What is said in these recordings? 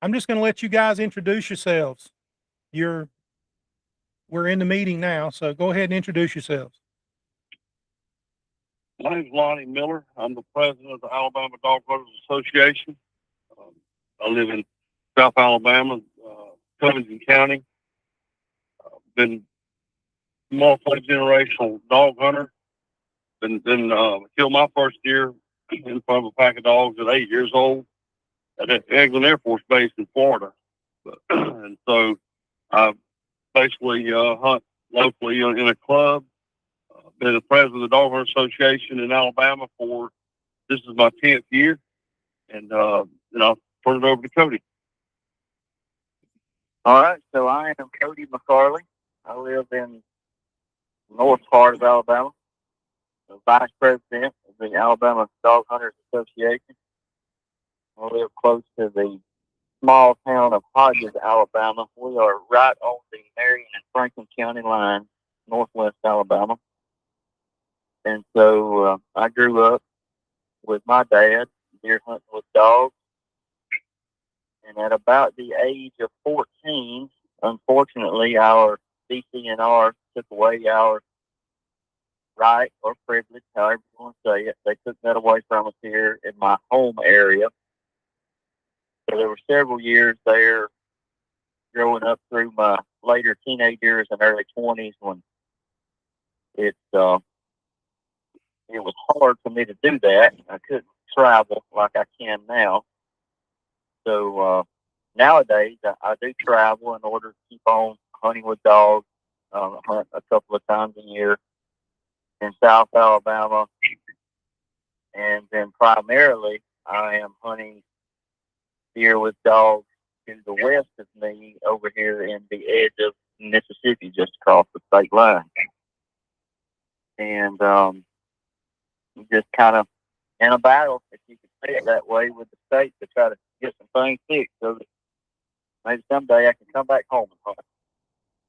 I'm just going to let you guys introduce yourselves. We're in the meeting now, so go ahead and introduce yourselves. My name's Lonnie Miller. I'm the president of the Alabama Dog Owners Association. I live in South Alabama, Covington County. Been multi-generational dog hunter. Killed my first deer in front of a pack of dogs at 8 years old at Eglin Air Force Base in Florida. And so I basically hunt locally in a club. Been the president of the Dog Hunter Association in Alabama this is my 10th year. And I'll turn it over to Cody. All right, so I am Cody McCarley. I live in the north part of Alabama, the vice president of the Alabama Dog Hunters Association. I live close to the small town of Hodges, Alabama. We are right on the Marion and Franklin County line, northwest Alabama. And so I grew up with my dad, deer hunting with dogs. And at about the age of 14, unfortunately, our DCNR took away our right or privilege, however you want to say it. They took that away from us here in my home area. So there were several years there growing up through my later teenage years and early 20s when it was hard for me to do that. I couldn't travel like I can now. So nowadays, I do travel in order to keep on hunting with dogs. I hunt a couple of times a year in South Alabama. And then primarily, I am hunting deer with dogs to the west of me over here in the edge of Mississippi, just across the state line. And just kind of in a battle, if you could say it that way, with the state to try to get some things fixed so that maybe someday I can come back home and hunt.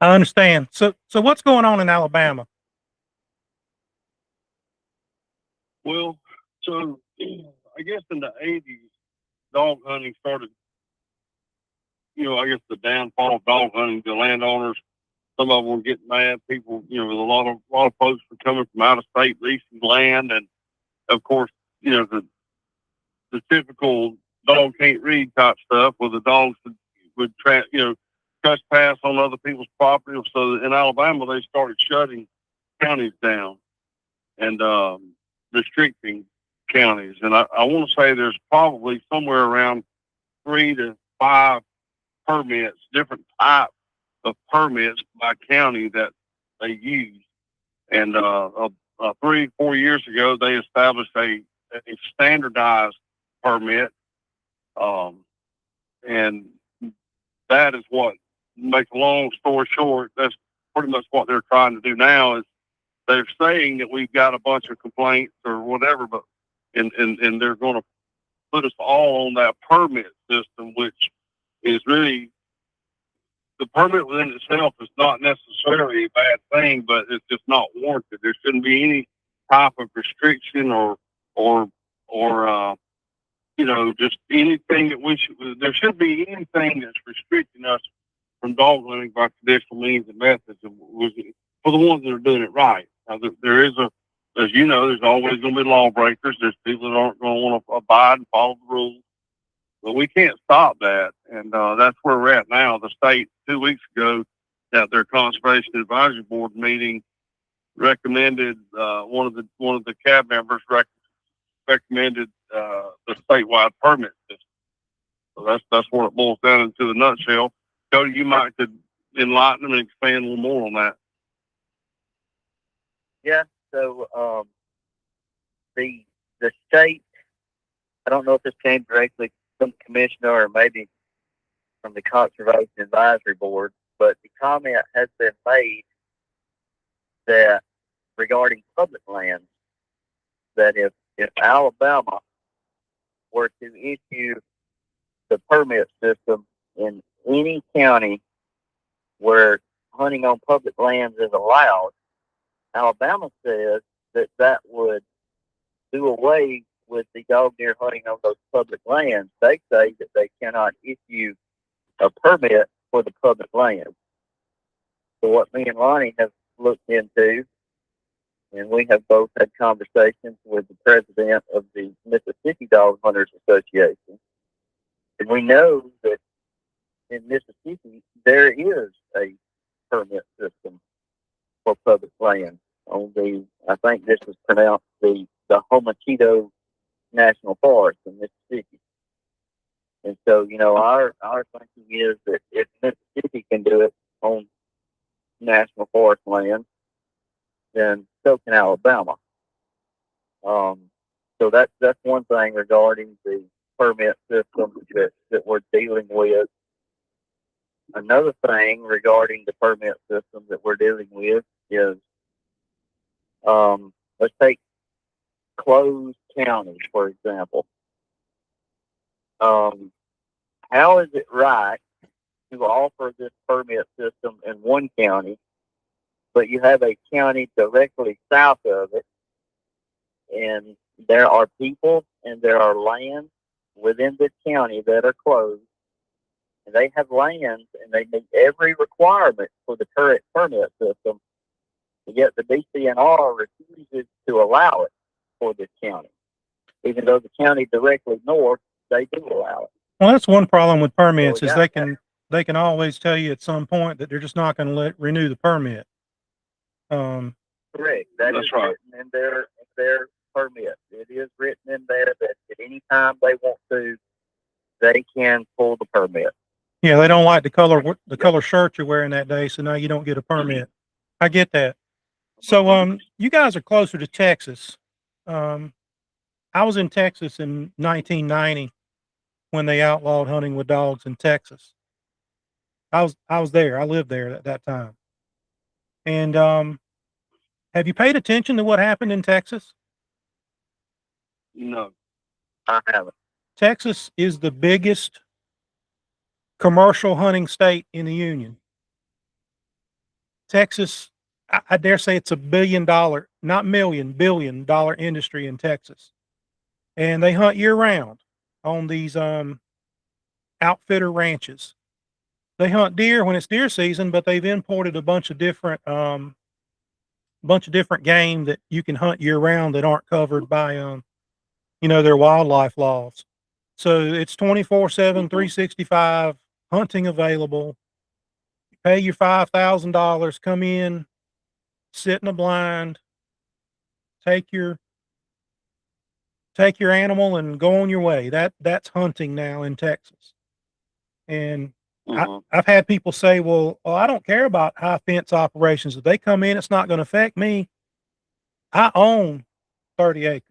I understand. So what's going on in Alabama? Well, so I guess in the 80s, dog hunting started, I guess the downfall of dog hunting, the landowners, some of them were getting mad. People, a lot of folks were coming from out of state leasing land. And of course, the typical dog can't read type stuff where the dogs would trespass on other people's property. So in Alabama, they started shutting counties down and restricting counties. And I want to say there's probably somewhere around 3 to 5 permits, different types of permits by county that they use. And 3-4 years ago, they established a standardized permit. And that is what, make a long story short, that's pretty much what they're trying to do now. Is they're saying that we've got a bunch of complaints or whatever, but and they're going to put us all on that permit system, which is really, the permit within itself is not necessarily a bad thing, but it's just not warranted. There shouldn't be any type of restriction or just anything that there should be anything that's restricting us from dog hunting by traditional means and methods for the ones that are doing it right. Now, there is as you know, there's always going to be lawbreakers. There's people that aren't going to want to abide and follow the rules. But we can't stop that. And that's where we're at now. The state 2 weeks ago at their Conservation Advisory Board meeting recommended, one of the cab members recommended the statewide permit system. So that's what it boils down into the nutshell. Cody, you might could enlighten them and expand a little more on that. Yeah. So the state, I don't know if this came directly from the commissioner or maybe from the Conservation Advisory Board, but the comment has been made that regarding public lands, that if Alabama were to issue the permit system in any county where hunting on public lands is allowed, Alabama says that would do away with the dog deer hunting on those public lands, they say that they cannot issue a permit for the public land. So what me and Lonnie have looked into, and we have both had conversations with the president of the Mississippi Dog Hunters Association, and we know that in Mississippi there is a permit system for public land on the, I think this is pronounced the Homachito National Forest in Mississippi. And so, our thinking is that if Mississippi can do it on national forest land, then so can Alabama. So that's one thing regarding the permit system that we're dealing with. Another thing regarding the permit system that we're dealing with is, let's take closed counties, for example. How is it right to offer this permit system in one county, but you have a county directly south of it, and there are people and there are lands within this county that are closed, and they have lands and they meet every requirement for the current permit system, yet the DCNR refuses to allow it for this county, even though the county directly north, they do allow it. Well, that's one problem with permits So is they can always tell you at some point that they're just not going to renew the permit. Correct. That That's is right. written in their permit. It is written in there that at any time they want to, they can pull the permit. Yeah, they don't like the color shirt you're wearing that day, so now you don't get a permit. I get that. So, you guys are closer to Texas. I was in Texas in 1990 when they outlawed hunting with dogs in Texas. I was there. I lived there at that time. And have you paid attention to what happened in Texas? No. I haven't. Texas is the biggest commercial hunting state in the union. Texas, I dare say it's $1 billion, not million, $1 billion industry in Texas. And they hunt year round on these outfitter ranches. They hunt deer when it's deer season, but they've imported a bunch of different game that you can hunt year round that aren't covered by their wildlife laws. So it's 24/7, 365 hunting available. You pay your $5,000, come in, sit in a blind, take your animal and go on your way. That's hunting now in Texas. And I've had people say, well, I don't care about high fence operations. If they come in, it's not going to affect me. I own 30 acres.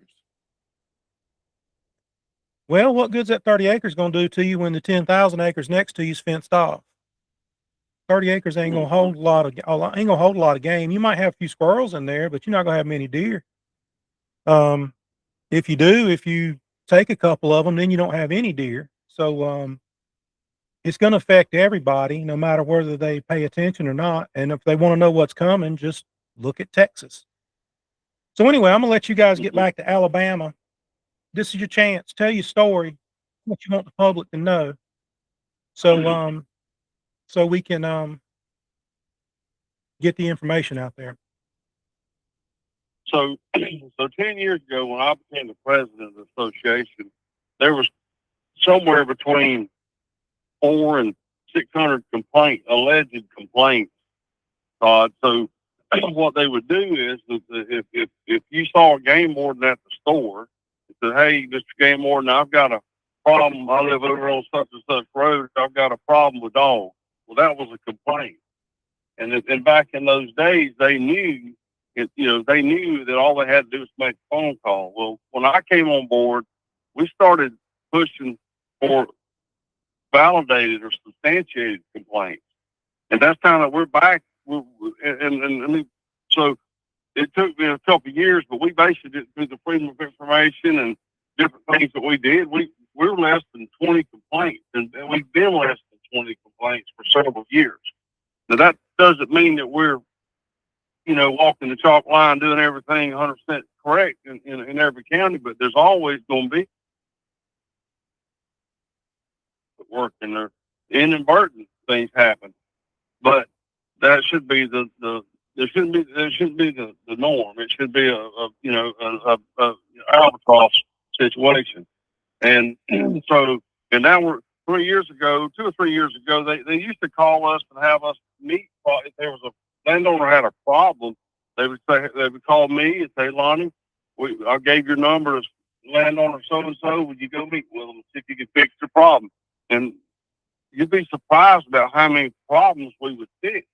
Well, what good's that 30 acres going to do to you when the 10,000 acres next to you is fenced off? 30 acres ain't going to hold a lot of game. You might have a few squirrels in there, but you're not going to have many deer. If you take a couple of them, then you don't have any deer. So, it's going to affect everybody, no matter whether they pay attention or not. And if they want to know what's coming, just look at Texas. So anyway, I'm going to let you guys get back to Alabama. This is your chance. Tell your story, what you want the public to know. So, so we can get the information out there. So 10 years ago, when I became the president of the association, there was somewhere between 400 and 600 alleged complaints, Todd. So what they would do is that if you saw a game warden at the store, it said, hey, Mr. Game Warden, I've got a problem. I live over on such and such road. I've got a problem with dogs. Well, that was a complaint. And back in those days, they knew that all they had to do was make a phone call. Well, when I came on board, we started pushing for validated or substantiated complaints. And that's kind of, we're back. So it took me a couple of years, but we basically did through the Freedom of Information and different things that we did. We're less than 20 complaints, and we've been less than 20 complaints for several years. Now, that doesn't mean that we're walking the chalk line, doing everything 100% correct in every county, but there's always going to be work in there. In Burton, things happen, but that should be the there shouldn't be the norm. It should be a albatross situation. And so, and now we're 3 years ago, 2 or 3 years ago, they used to call us and have us meet. If there was a landowner had a problem, they would call me and say, Lonnie, I gave your number as landowner so-and-so. Would you go meet with them and see if you could fix the problem? And you'd be surprised about how many problems we would fix.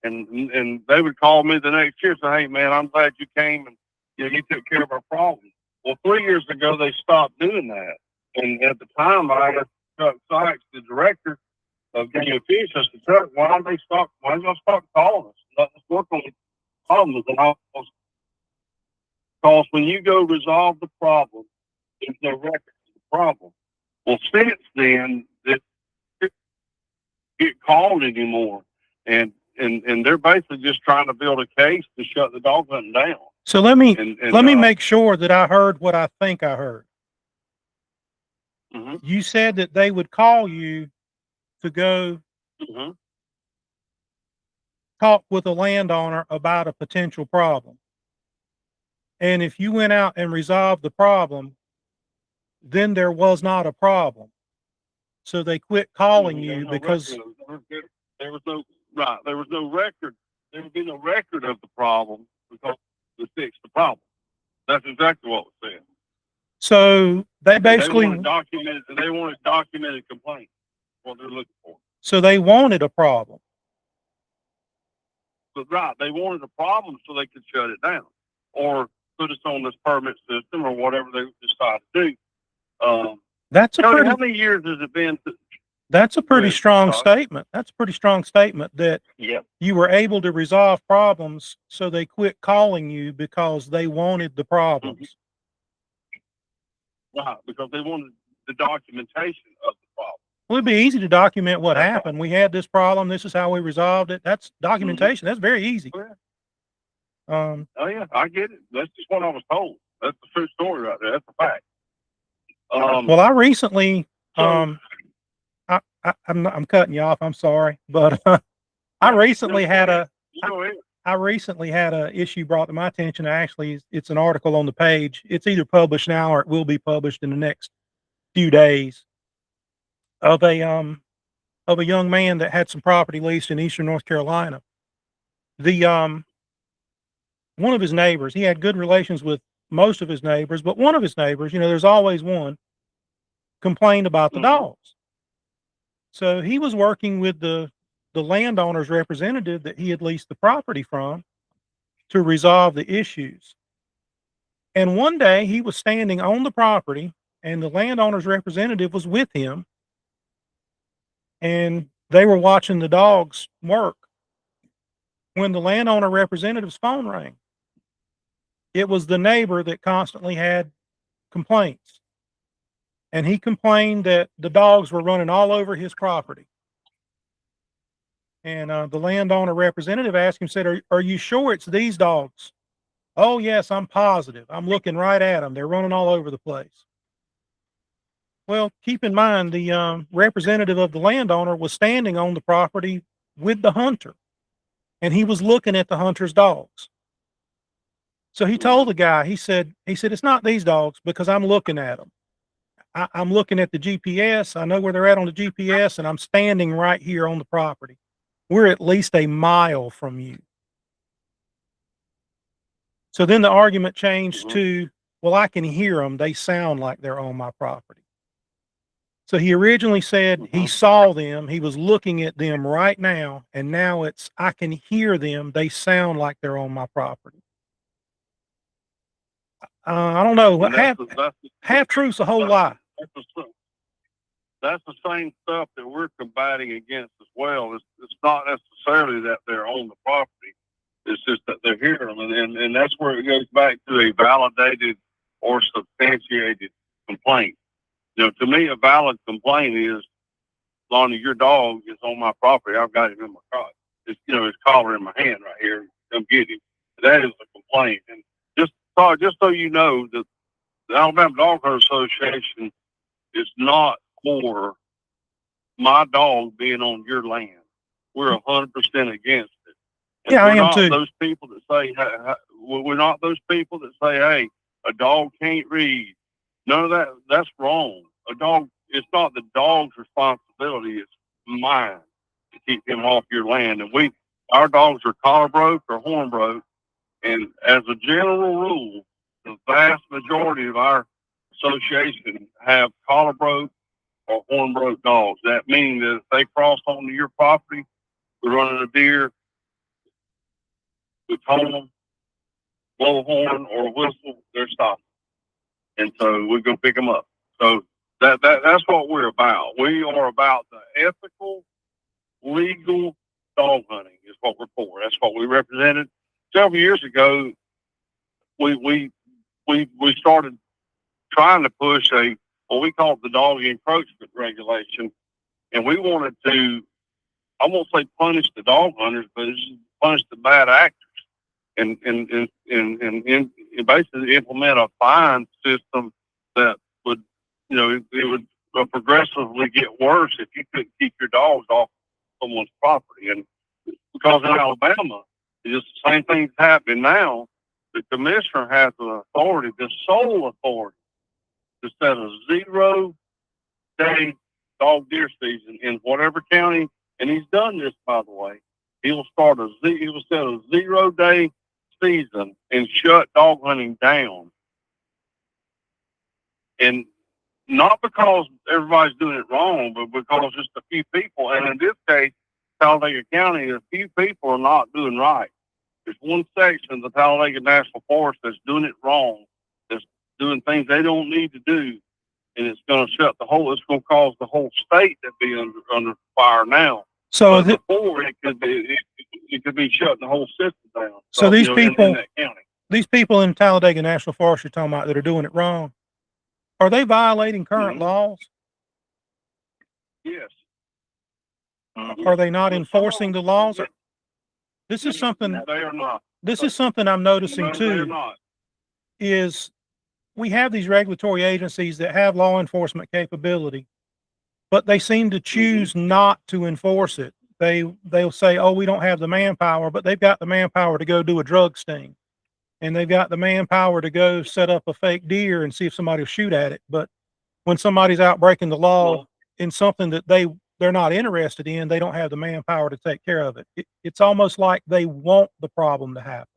And they would call me the next year and say, hey, man, I'm glad you came and you took care of our problem. Well, 3 years ago, they stopped doing that. And at the time, I had Chuck Sykes, the director of Game and Fish, I said, Chuck, why don't y'all stop calling us? Let us work on the problems. And because when you go resolve the problem, there's no record of the problem. Well, since then, it get called anymore. And they're basically just trying to build a case to shut the dog hunting down. So let me make sure that I heard what I think I heard. Mm-hmm. You said that they would call you to go talk with a landowner about a potential problem. And if you went out and resolved the problem, then there was not a problem. So they quit calling you because there was no record. There would be no record of the problem because we fixed the problem. That's exactly what was said. So they basically want a documented complaint. What they're looking for. So they wanted a problem. But they wanted a problem so they could shut it down or put us on this permit system or whatever they decide to do. Cody, how many years has it been? That's a pretty strong statement. That's a pretty strong statement that you were able to resolve problems, so they quit calling you because they wanted the problems. Right, because they wanted the documentation of the problem. Well, it'd be easy to document what happened. We had this problem. This is how we resolved it. That's documentation. That's very easy. Oh yeah, I get it. That's just what I was told. That's the true story right there. That's a fact. Well, I recently, I'm cutting you off. I'm sorry, but I recently had a issue brought to my attention. Actually, it's an article on the page. It's either published now or it will be published in the next few days. Of a young man that had some property leased in eastern North Carolina. One of his neighbors, he had good relations with most of his neighbors, but one of his neighbors, there's always one, complained about the dogs. So he was working with the landowner's representative that he had leased the property from to resolve the issues. And one day he was standing on the property and the landowner's representative was with him. And they were watching the dogs work when the landowner representative's phone rang. It was the neighbor that constantly had complaints. And he complained that the dogs were running all over his property. And the landowner representative asked him, said, are you sure it's these dogs? Oh, yes, I'm positive. I'm looking right at them. They're running all over the place. Well, keep in mind, the representative of the landowner was standing on the property with the hunter, and he was looking at the hunter's dogs. So he told the guy, he said, it's not these dogs because I'm looking at them. I'm looking at the GPS. I know where they're at on the GPS, and I'm standing right here on the property. We're at least a mile from you. So then the argument changed to, well, I can hear them. They sound like they're on my property. So he originally said he saw them, he was looking at them right now, and now it's, I can hear them, they sound like they're on my property. I don't know, half truth's a whole lie. That's the same stuff that we're combating against as well. It's not necessarily that they're on the property, it's just that they're hearing them, and that's where it goes back to a validated or substantiated complaint. To me, a valid complaint is, Lonnie, your dog is on my property. I've got him in my car. His collar in my hand right here. come get him. That is a complaint. And just so you know, that the Alabama Dog Hunter Association is not for my dog being on your land. We're 100% against it. And Yeah, I we're am not too. those people that say, we're not those people that say, hey, a dog can't read. None of that. That's wrong. A dog, it's not the dog's responsibility. It's mine to keep him off your land. And our dogs are collar broke or horn broke. And as a general rule, the vast majority of our association have collar broke or horn broke dogs. That means that if they cross onto your property, we're running a deer, we call them, blow a horn or a whistle, they're stopping. And so we go pick them up. So that's what we're about. We are about the ethical, legal dog hunting is what we're for. That's what we represented. Several years ago, we started trying to push what we call the dog encroachment regulation, and we wanted to, I won't say punish the dog hunters, but it's punish the bad actors, and basically implement a fine system that would, it would progressively get worse if you couldn't keep your dogs off someone's property. And because in Alabama, it's the same thing's happening now. The commissioner has the authority, the sole authority, to set a 0-day dog deer season in whatever county. And he's done this, by the way. He will set a 0-day season and shut dog hunting down. And not because everybody's doing it wrong, but because just a few people. And in this case, Talladega County, a few people are not doing right. There's one section of the Talladega National Forest that's doing it wrong, that's doing things they don't need to do, and it's going to it's going to cause the whole state to be under fire now. So before it could be shutting the whole system down. So these people, in that county. These people in Talladega National Forest you're talking about that are doing it wrong, are they violating current laws? Yes. Are they not enforcing the laws? This is something. They are not. This is something I'm noticing too. Is we have these regulatory agencies that have law enforcement capability, but they seem to choose not to enforce it. They'll say, "Oh, we don't have the manpower," but they've got the manpower to go do a drug sting, and they've got the manpower to go set up a fake deer and see if somebody will shoot at it. But when somebody's out breaking the law in something that they're not interested in, they don't have the manpower to take care of it. It's almost like they want the problem to happen.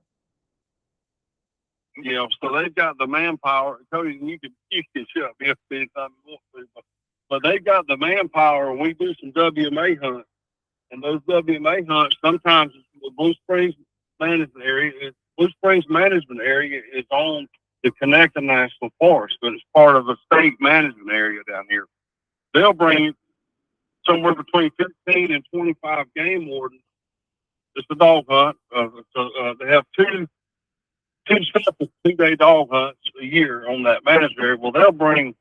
Yeah, so they've got the manpower. Cody, you can shut me up anytime you want to, but they've got the manpower. We do some WMA hunts, and those WMA hunts sometimes the Blue Springs management area. Blue Springs management area is on the Connecticut National Forest, but it's part of a state management area down here. They'll bring somewhere between 15 and 25 game wardens. It's a dog hunt. They have two separate 2-day dog hunts a year on that management area. Well, they'll bring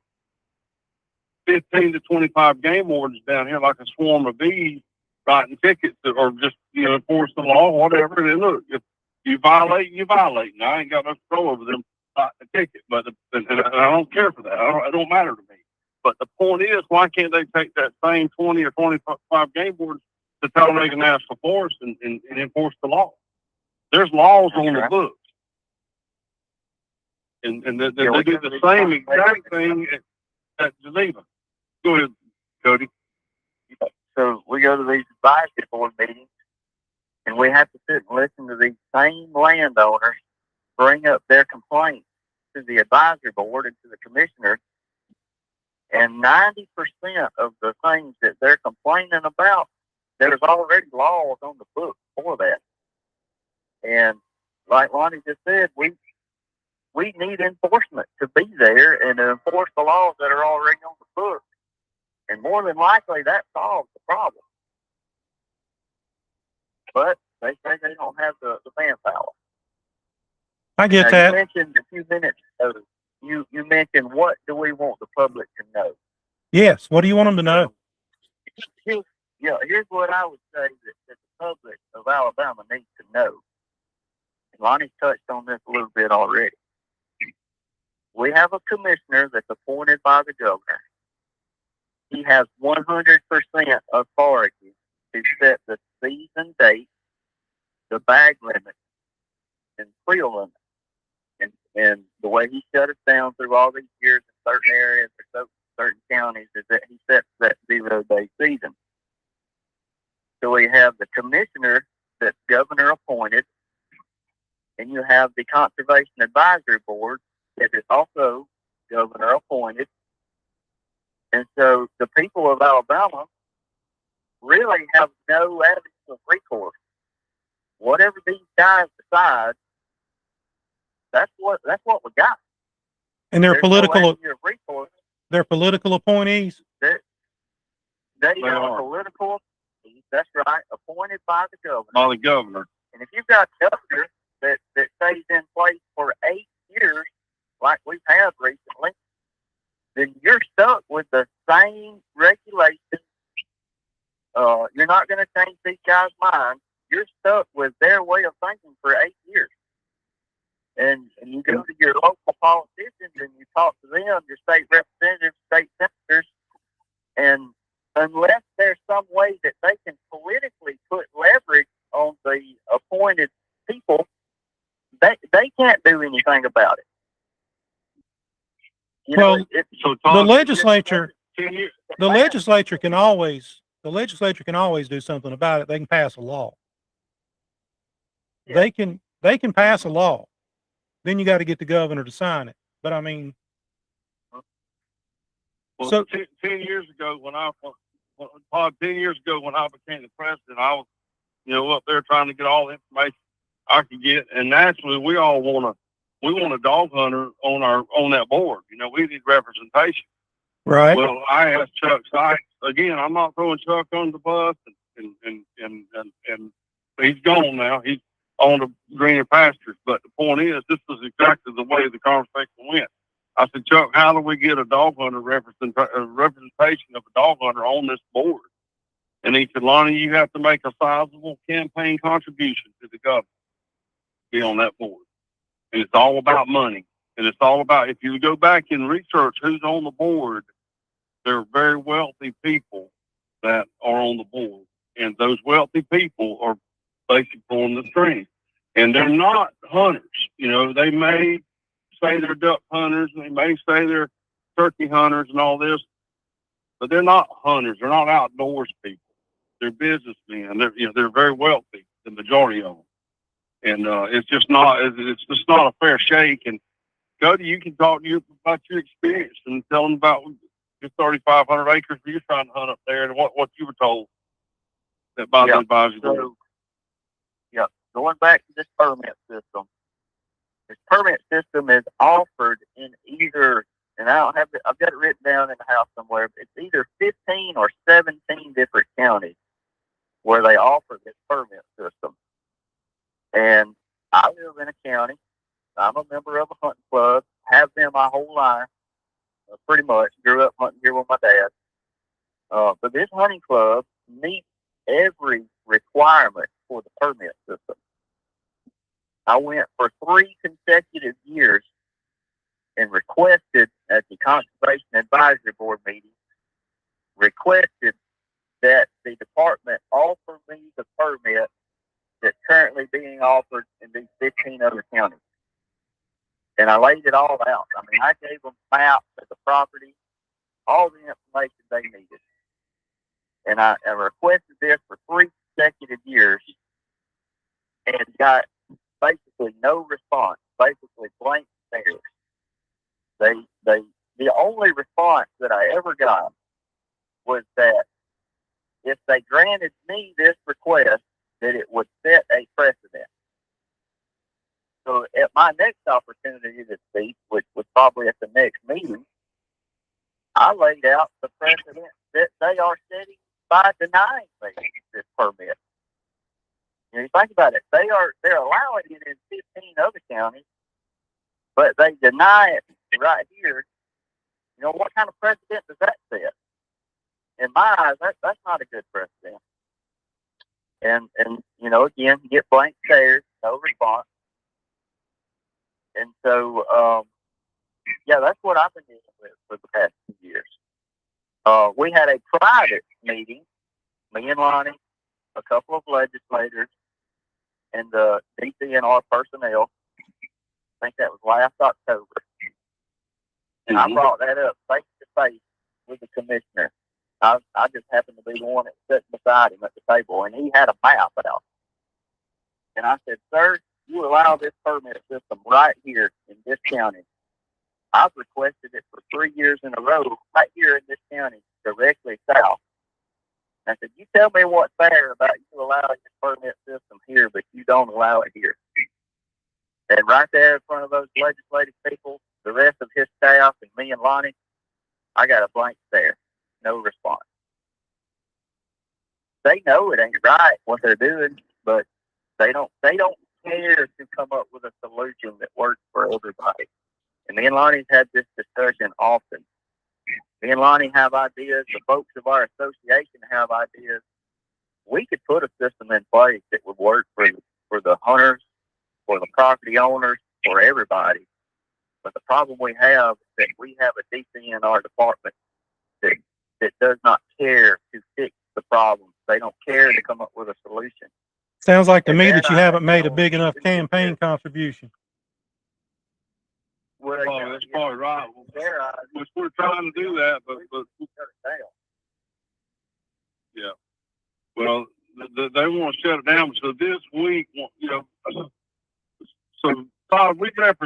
15 to 25 game wardens down here like a swarm of bees, writing tickets or just enforce the law, whatever. And look, if you violate, you violate. And I ain't got no control over them writing the ticket, but and I don't care for that. It don't matter to me. But the point is, why can't they take that same 20 or 25 game wardens to Talladega National Forest and enforce the law? There's laws on the books. And they do the same exact thing at Geneva. Go ahead, Cody. So we go to these advisory board meetings, and we have to sit and listen to these same landowners bring up their complaints to the advisory board and to the commissioners. And 90% of the things that they're complaining about, there's already laws on the book for that. And like Lonnie just said, we need enforcement to be there and to enforce the laws that are already on the book. And more than likely, that solves the problem. But they say they don't have the manpower. I get that. You mentioned a few minutes ago, you mentioned, what do we want the public to know? Yes. What do you want them to know? Here's what I would say that the public of Alabama needs to know Lonnie touched on this a little bit already. We have a commissioner that's appointed by the governor. He has 100% authority to set the season date, the bag limit, and creel limit. And the way he shut us down through all these years in certain areas or certain counties is that he sets that 0-day season. So we have the commissioner that's governor appointed, and you have the Conservation Advisory Board that is also governor appointed. And so the people of Alabama really have no avenue of recourse. Whatever these guys decide, that's what we got. And they're There's political. no avenue of recourse. They're political appointees. They are political. That's right, appointed by the governor. By the governor. And if you've got a governor that stays in place for 8 years, like we've had recently, then you're stuck with the same regulations. You're not going to change these guys' minds. You're stuck with their way of thinking for 8 years. And you go to your local politicians and you talk to them, your state representatives, state senators, and unless there's some way that they can politically put leverage on the appointed people, they can't do anything about it. The legislature can always do something about it. They can pass a law. Yeah. They can pass a law. Then you got to get the governor to sign it. But I mean, well, so 10 years ago when I became the president, I was, up there trying to get all the information I could get, and naturally we want a dog hunter on that board. We need representation. Right. Well, I asked Chuck Sykes again. I'm not throwing Chuck on the bus, and he's gone now. He's on the greener pastures. But the point is, this was exactly the way the conversation went. I said, Chuck, how do we get a dog hunter representation of a dog hunter on this board? And he said, Lonnie, you have to make a sizable campaign contribution to the government to be on that board. And it's all about money. And it's all about, if you go back and research who's on the board, there are very wealthy people that are on the board. And those wealthy people are basically pulling the strings. And they're not hunters. They may say they're duck hunters, and they may say they're turkey hunters and all this, but they're not hunters. They're not outdoors people. They're businessmen. They're very wealthy, the majority of them. And it's just not a fair shake. And Cody, you can talk to you about your experience and tell them about your 3,500 acres you're trying to hunt up there and what you were told that by the advisory board. Yeah, going back to this permit system. This permit system is offered in either, and I've got it written down in the house somewhere, but it's either 15 or 17 different counties where they offer this permit system. And I live in a county. I'm a member of a hunting club, have been my whole life, pretty much. Grew up hunting here with my dad. But this hunting club meets every requirement for the permit system. I went for 3 consecutive years and requested at the Conservation Advisory Board meeting, requested that the department offer me the permit that's currently being offered in these 15 other counties. And I laid it all out. I mean, I gave them maps of the property, all the information they needed. And I requested this for 3 consecutive years and got basically no response, basically blank stares. The only response that I ever got was that if they granted me this request, that it would set a precedent. So at my next opportunity to speak, which was probably at the next meeting, I laid out the precedent that they are setting by denying me this permit. You think about it, they're allowing it in 15 other counties, but they deny it right here. What kind of precedent does that set? In my eyes, that's not a good precedent. And again, you get blank stares, no response. And so, yeah, that's what I've been dealing with for the past 2 years. We had a private meeting, me and Lonnie, a couple of legislators, and the DCNR personnel. I think that was last October. And I brought that up face to face with the commissioner. I just happened to be the one that sat beside him at the table, and he had a map out. And I said, sir, you allow this permit system right here in this county. I've requested it for 3 years in a row, right here in this county, directly south. I said, you tell me what's fair about you allowing this permit system here, but you don't allow it here. And right there in front of those legislative people, the rest of his staff, and me and Lonnie, I got a blank stare. No response. They know it ain't right what they're doing, but they don't care to come up with a solution that works for everybody. And me and Lonnie's had this discussion often. Me and Lonnie have ideas. The folks of our association have ideas. We could put a system in place that would work for the hunters, for the property owners, for everybody. But the problem we have is that we have a DCNR department that does not care to fix the problem. They don't care to come up with a solution. Sounds like to me that you haven't made a big enough campaign contribution. Well, that's probably right. Which we're trying to do that, but yeah. Well, they want to shut it down. So this week, so Todd, we have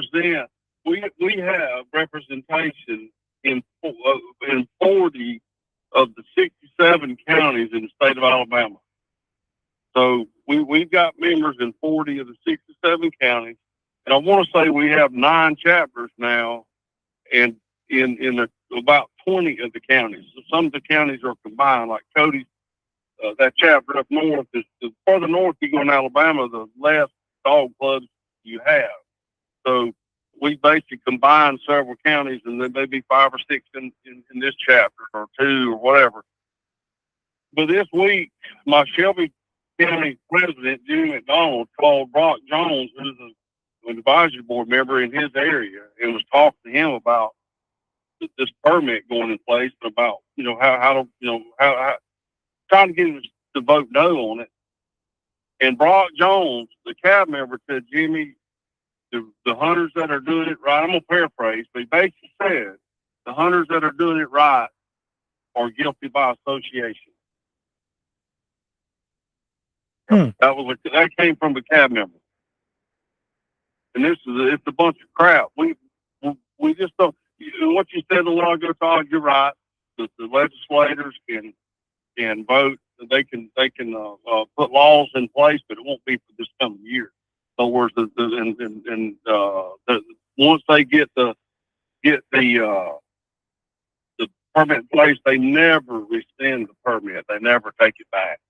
representation in 40 of the 67 counties in the state of Alabama. So we've got members in 40 of the 67 counties. And I want to say we have 9 chapters now, and in about 20 of the counties. So some of the counties are combined, like Cody's, that chapter up north. The further north you go in Alabama, the less dog clubs you have. So we basically combine several counties, and there may be 5 or 6 in this chapter, or 2 or whatever. But this week, my Shelby County president, Jimmy McDonald, called Brock Jones, who's an advisory board member in his area, and was talking to him about this permit going in place, and about how trying to get him to vote no on it. And Brock Jones, the cab member, said, Jimmy, the hunters that are doing it right, I'm gonna paraphrase, but he basically said the hunters that are doing it right are guilty by association. That came from the cab member. And it's a bunch of crap. We just don't. What you said a while ago, Todd, you're right. The legislators can vote. They can put laws in place, but it won't be for this coming year. In other words, once they get the permit in place, they never rescind the permit. They never take it back.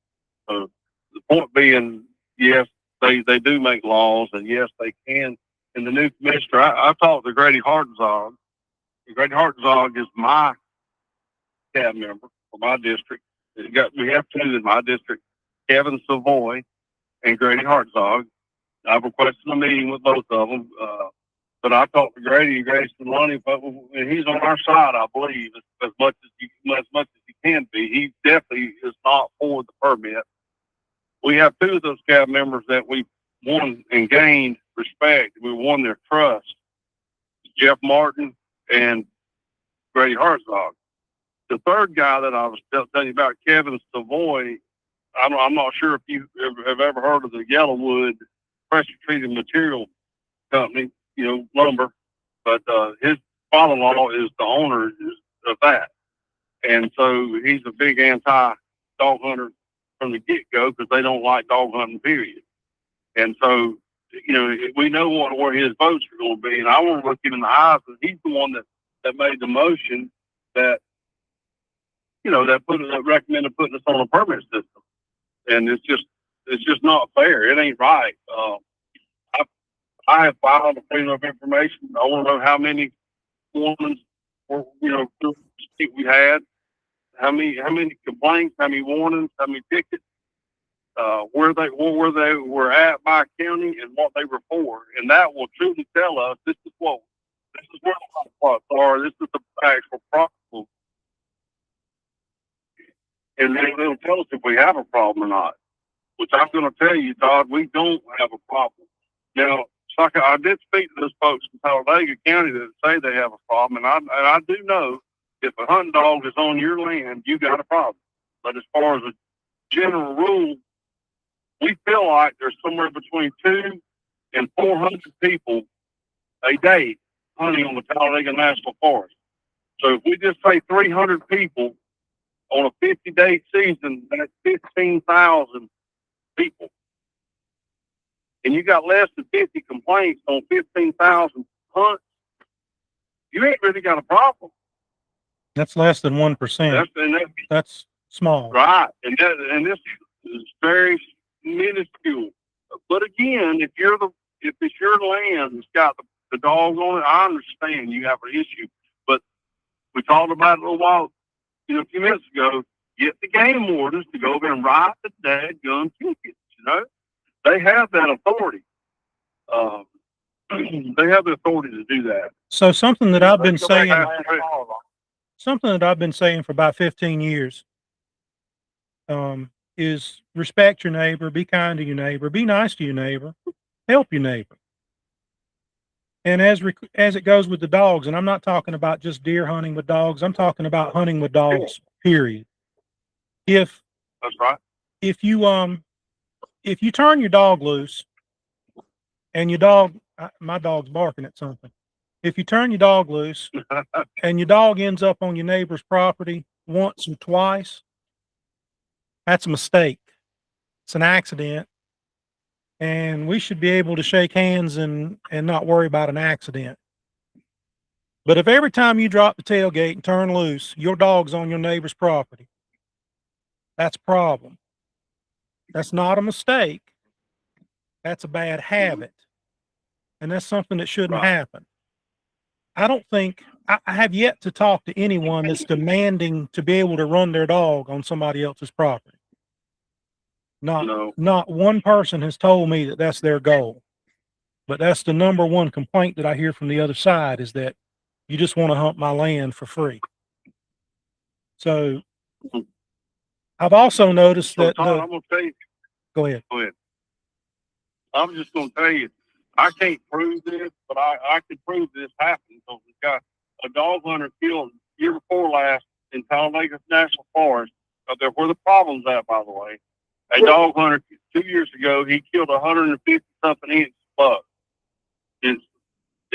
So the point being, yes, they do make laws, and yes, they can. And the new commissioner, I talked to Grady Hartzog. Grady Hartzog is my cab member for my district. We have 2 in my district, Kevin Savoy and Grady Hartzog. I've requested a meeting with both of them. But I talked to Grady, and Grady said, Lonnie, and he's on our side, I believe, as much as he can be. He definitely is not for the permit. We have 2 of those cab members that we won and gained respect. We won their trust. Jeff Martin and Grady Hartzog. The third guy that I was telling you about, Kevin Savoy, I'm not sure if you have ever heard of the Yellowwood Pressure Treated Material Company, lumber, but his father-in-law is the owner of that. And so he's a big anti-dog hunter from the get-go, because they don't like dog hunting, period. And so, we know where his votes are going to be, and I want to look him in the eyes, because he's the one that made the motion that recommended putting us on a permit system. And it's just not fair. It ain't right. I have filed a freedom of information. I want to know how many warnings we had, how many complaints, how many warnings, how many tickets. where they were at by county and what they were for, and that will truly tell us this is where the spots are. This is the actual problem, and then it'll tell us if we have a problem or not. Which I'm going to tell you, Todd, we don't have a problem. Now, like I did speak to those folks in Talladega County that say they have a problem, and I do know if a hunting dog is on your land, you got a problem. But as far as a general rule, we feel like there's somewhere between 200 and 400 people a day hunting on the Talladega National Forest. So if we just say 300 people on a 50-day season, that's 15,000 people. And you got less than 50 complaints on 15,000 hunts, you ain't really got a problem. That's less than 1%. That's small. Right. And this is very minuscule. But again, if it's your land that's got the dogs on it, I understand you have an issue. But we talked about it a little while, a few minutes ago, get the game wardens to go over and write the dadgum tickets, They have that authority. They have the authority to do that. So something that I've been saying for about 15 years is respect your neighbor, be kind to your neighbor, be nice to your neighbor, help your neighbor. And as it goes with the dogs, and I'm not talking about just deer hunting with dogs, I'm talking about hunting with dogs, period. That's right. If you turn your dog loose and my dog's barking at something. If you turn your dog loose and your dog ends up on your neighbor's property once or twice, that's a mistake. It's an accident. And we should be able to shake hands and not worry about an accident. But if every time you drop the tailgate and turn loose, your dog's on your neighbor's property, that's a problem. That's not a mistake. That's a bad habit. And that's something that shouldn't happen. I don't think I have yet to talk to anyone that's demanding to be able to run their dog on somebody else's property. Not one person has told me that that's their goal. But that's the number one complaint that I hear from the other side, is that you just want to hunt my land for free. So I've also noticed that. Todd, I'm going to tell you. Go ahead. I'm just going to tell you, I can't prove this, but I can prove this happened. So we got a dog hunter killed year before last in Talladega National Forest. There were the problems at, by the way. A dog hunter 2 years ago, he killed 150-something inch buck in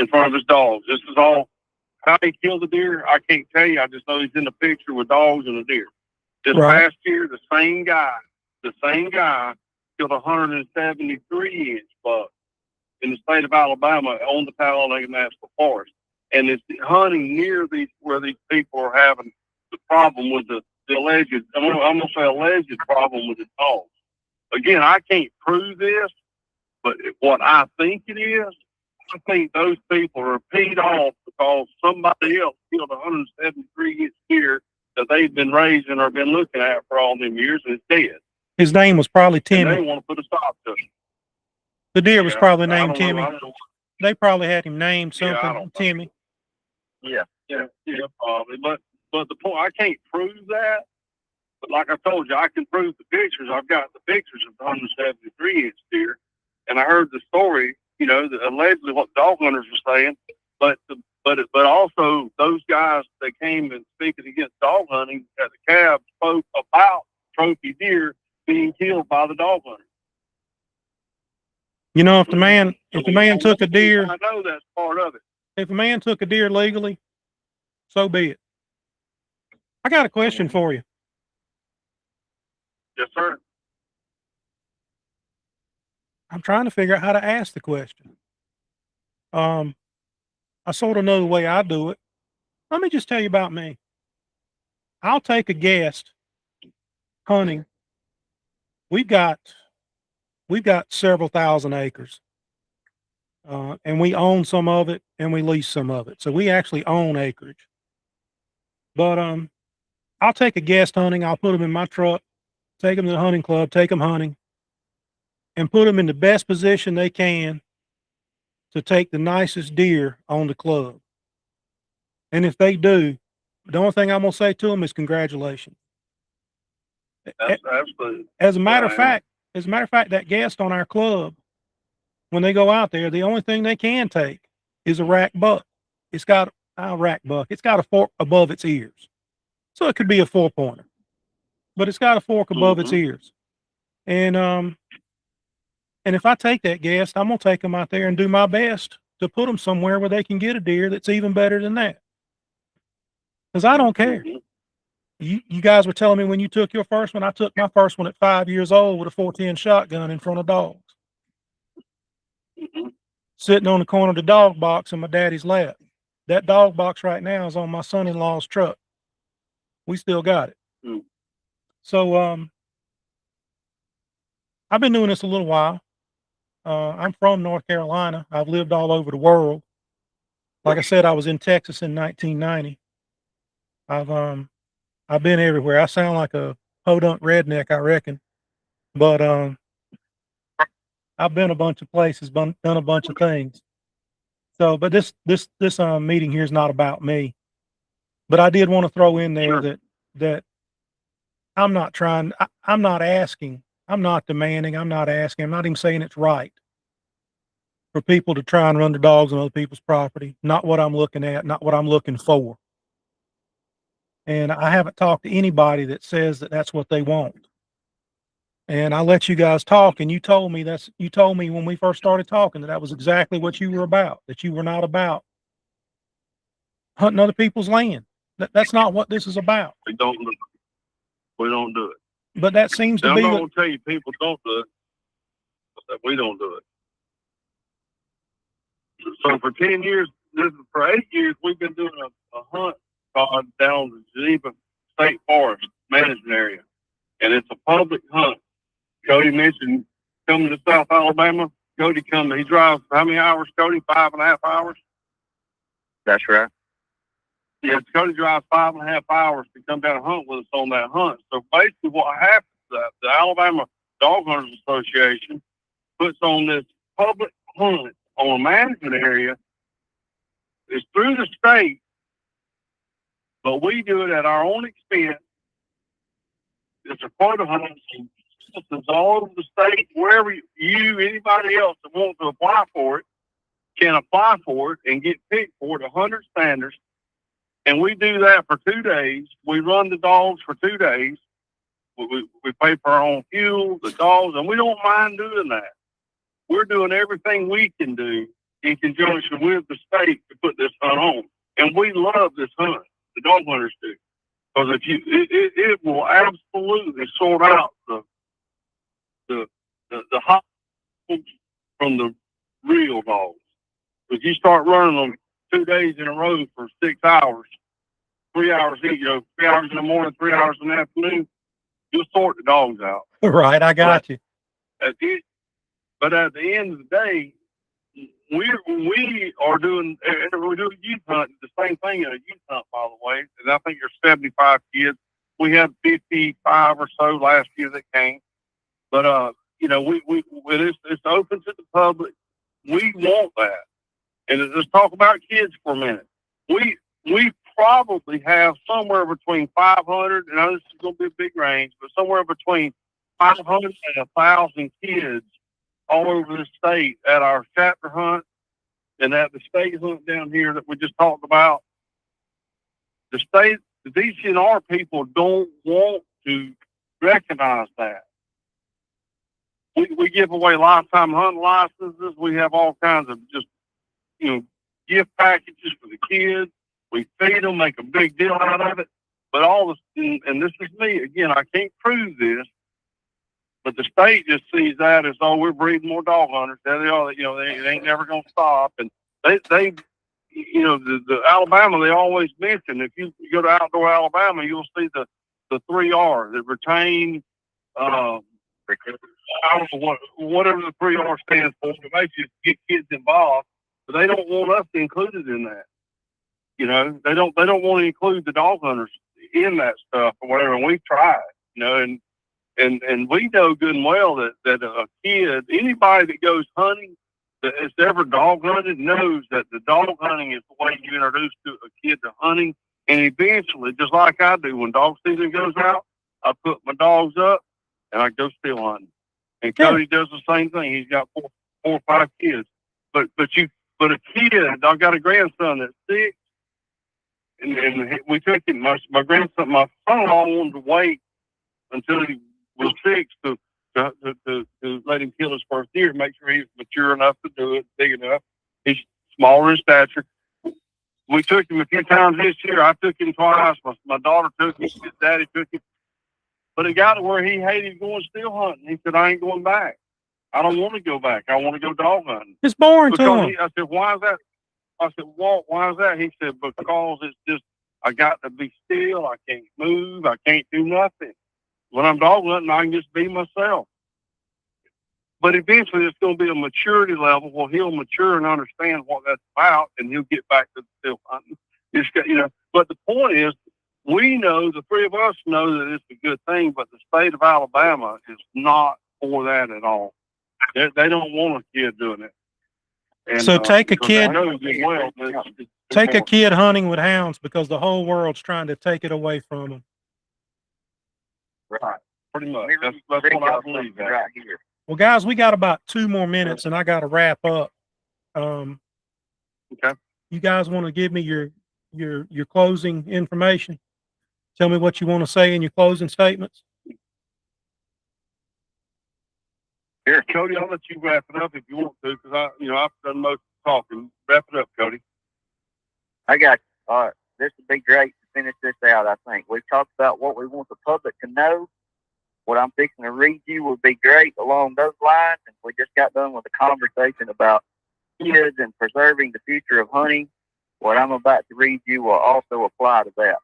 front of his dogs. This is all how he killed the deer. I can't tell you. I just know he's in the picture with dogs and a deer. This past year, the same guy killed 173-inch buck in the state of Alabama on the Talladega National Forest. And it's hunting near where these people are having the problem with the alleged, I'm going to say alleged problem with the dogs. Again, I can't prove this, but what I think it is, I think those people are peed off because somebody else killed 173-inch deer that they've been raising or been looking at for all them years, and it's dead. His name was probably Timmy. And they want to put a stop to it. The deer was probably named Timmy. They probably had him named something, Timmy. Yeah, probably. But the point, I can't prove that. But like I told you, I can prove the pictures. I've got the pictures of the 173-inch deer, and I heard the story. Allegedly what dog hunters were saying, but also those guys that came and speaking against dog hunting at the cab spoke about trophy deer being killed by the dog hunter. If the man took a deer, I know that's part of it. If a man took a deer legally, so be it. I got a question for you. Yes, sir. I'm trying to figure out how to ask the question. I sort of know the way I do it. Let me just tell you about me. I'll take a guest hunting. We've got several thousand acres, and we own some of it and we lease some of it. So we actually own acreage. But I'll take a guest hunting. I'll put them in my truck, take them to the hunting club, take them hunting. and put them in the best position they can to take the nicest deer on the club. And if they do, the only thing I'm going to say to them is congratulations. That's absolutely. As a matter of fact, that guest on our club, when they go out there, the only thing they can take is a rack buck. It's got a rack buck. It's got a fork above its ears. So it could be a 4-pointer, but it's got a fork above its ears. And if I take that guest, I'm going to take them out there and do my best to put them somewhere where they can get a deer that's even better than that. Because I don't care. You guys were telling me when you took your first one, I took my first one at 5 years old with a 410 shotgun in front of dogs. Sitting on the corner of the dog box in my daddy's lap. That dog box right now is on my son-in-law's truck. We still got it. So I've been doing this a little while. I'm from North Carolina. I've lived all over the world. Like I said, I was in Texas in 1990. I've been everywhere. I sound like a podunk redneck, I reckon. But I've been a bunch of places, done a bunch of things. So, but this meeting here is not about me. But I did want to throw in there that I'm not trying. I'm not asking. I'm not demanding. I'm not asking. I'm not even saying it's right for people to try and run their dogs on other people's property. Not what I'm looking at. Not what I'm looking for. And I haven't talked to anybody that says that that's what they want. And I let you guys talk, and you told me when we first started talking that was exactly what you were about, that you were not about hunting other people's land. That's not what this is about. We don't do it. But that seems to be. I'm not going to tell you people don't do it, but we don't do it. So for 10 years, for 8 years, we've been doing a hunt down the Geneva State Forest management area, and it's a public hunt. Cody mentioned coming to South Alabama. Cody he drives how many hours, Cody? 5.5 hours? That's right. Yeah, Cody drives 5.5 hours to come down and hunt with us on that hunt. So basically what happens is that the Alabama Dog Hunters Association puts on this public hunt on a management area. It's through the state, but we do it at our own expense. It's a quota hunt. It's all over the state, wherever anybody else that wants to apply for it can apply for it and get picked for it, 100 standards. And we do that for 2 days. We run the dogs for 2 days. We pay for our own fuel, the dogs, and we don't mind doing that. We're doing everything we can do in conjunction with the state to put this hunt on. And we love this hunt. The dog hunters do. Because it will absolutely sort out the hot from the real dogs. If you start running them 2 days in a row for 6 hours, 3 hours each, 3 hours in the morning, 3 hours in the afternoon, you'll sort the dogs out. Right, I got you. But at the end of the day, we are doing youth hunt, the same thing in a youth hunt, by the way. And I think there's 75 kids. We had 55 or so last year that came. But it's open to the public. We want that. And let's talk about kids for a minute. We probably have somewhere between 500, and I know this is going to be a big range, but somewhere between 500 and 1,000 kids all over the state at our chapter hunt and at the state hunt down here that we just talked about. The DCNR people don't want to recognize that. We give away lifetime hunting licenses. We have all kinds of just, gift packages for the kids. We feed them, make a big deal out of it. But all this, and this is me, again, I can't prove this, but the state just sees that as, we're breeding more dog hunters. There they are, they ain't never going to stop. And they the Alabama, they always mention, if you go to Outdoor Alabama, you'll see the 3R, the retain, I don't know whatever the 3R stands for, but basically get kids involved. But they don't want us included in that. They don't want to include the dog hunters in that stuff or whatever. And we've tried, and And we know good and well that a kid, anybody that goes hunting, that has ever dog hunted, knows that the dog hunting is the way you introduce to a kid to hunting. And eventually, just like I do, when dog season goes out, I put my dogs up and I go still hunting. And Cody does the same thing. He's got four or five kids. But a kid, I got a grandson that's 6, and we took him. My grandson, my son-in-law wanted to wait until he was 6 to let him kill his first deer, make sure he's mature enough to do it, big enough. He's smaller in stature. We took him a few times this year. I took him twice. My daughter took him. His daddy took him. But it got to where he hated going still hunting. He said, I ain't going back. I don't want to go back. I want to go dog hunting. It's boring to him. I said, why is that? I said, Walt, why is that? He said, because it's just, I got to be still. I can't move. I can't do nothing. When I'm dog hunting, I can just be myself. But eventually, it's going to be a maturity level where he'll mature and understand what that's about, and he'll get back to the still hunting. It's, but the point is, we know, the three of us know that it's a good thing, but the state of Alabama is not for that at all. They don't want a kid doing it. And, so take a kid, take a kid hunting with hounds because the whole world's trying to take it away from them. Right, pretty much. That's what I believe. Right here. Well, guys, we got about 2 more minutes, and I got to wrap up. Okay. You guys want to give me your closing information? Tell me what you want to say in your closing statements. Here, Cody, I'll let you wrap it up if you want to, because I've done most of the talking. Wrap it up, Cody. I got you. This would be great to finish this out, I think. We've talked about what we want the public to know. What I'm fixing to read you would be great along those lines. And we just got done with a conversation about kids and preserving the future of hunting. What I'm about to read you will also apply to that.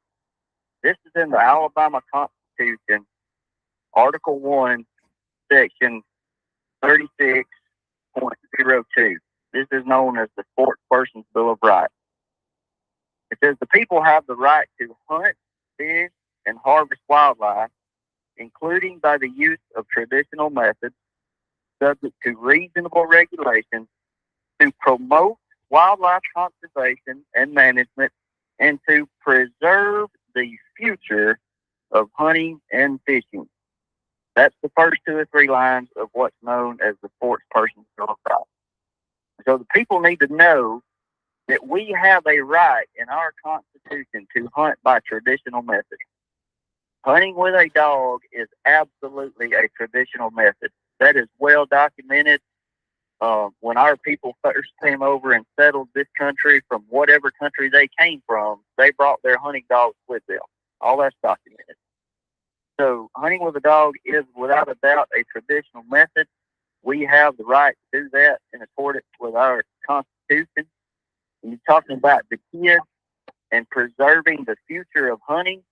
This is in the Alabama Constitution, Article 1, Section 36.02. This is known as the Sportsperson's Bill of Rights. It says the people have the right to hunt, fish, and harvest wildlife, including by the use of traditional methods, subject to reasonable regulations, to promote wildlife conservation and management, and to preserve the future of hunting and fishing. That's the first 2 or 3 lines of what's known as the Sportsperson's Bill of Rights. So the people need to know that we have a right in our Constitution to hunt by traditional methods. Hunting with a dog is absolutely a traditional method. That is well documented. When our people first came over and settled this country from whatever country they came from, they brought their hunting dogs with them. All that's documented. So hunting with a dog is without a doubt a traditional method. We have the right to do that in accordance with our Constitution. And you're talking about the kids and preserving the future of hunting.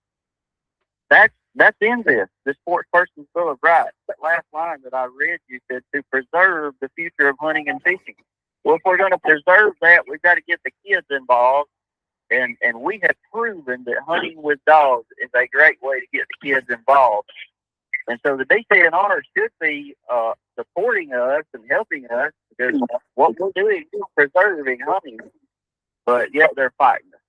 That's in this Sportsperson's Bill of Rights. That last line that I read you said to preserve the future of hunting and fishing. Well, if we're going to preserve that, we've got to get the kids involved. And we have proven that hunting with dogs is a great way to get the kids involved. And so the DCNR should be supporting us and helping us because what we're doing is preserving hunting, but yet they're fighting us.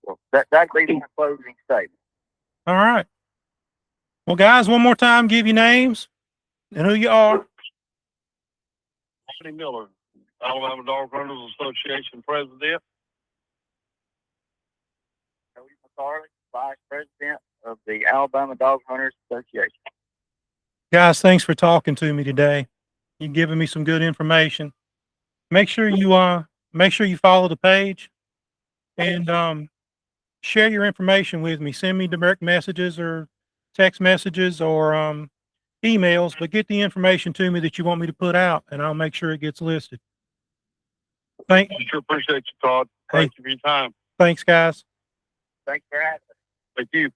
Well, that'd be my closing statement. All right. Well, guys, one more time, give your names and who you are. Lonnie Miller, Alabama Dog Hunters Association President. Cody McCarley, Vice President of the Alabama Dog Hunters Association. Guys, thanks for talking to me today. You've given me some good information. Make sure you follow the page and share your information with me. Send me direct messages or text messages or emails, but get the information to me that you want me to put out, and I'll make sure it gets listed. I sure appreciate you, Todd. Thank you for your time. Thanks, guys. Thanks for having us. Thank you.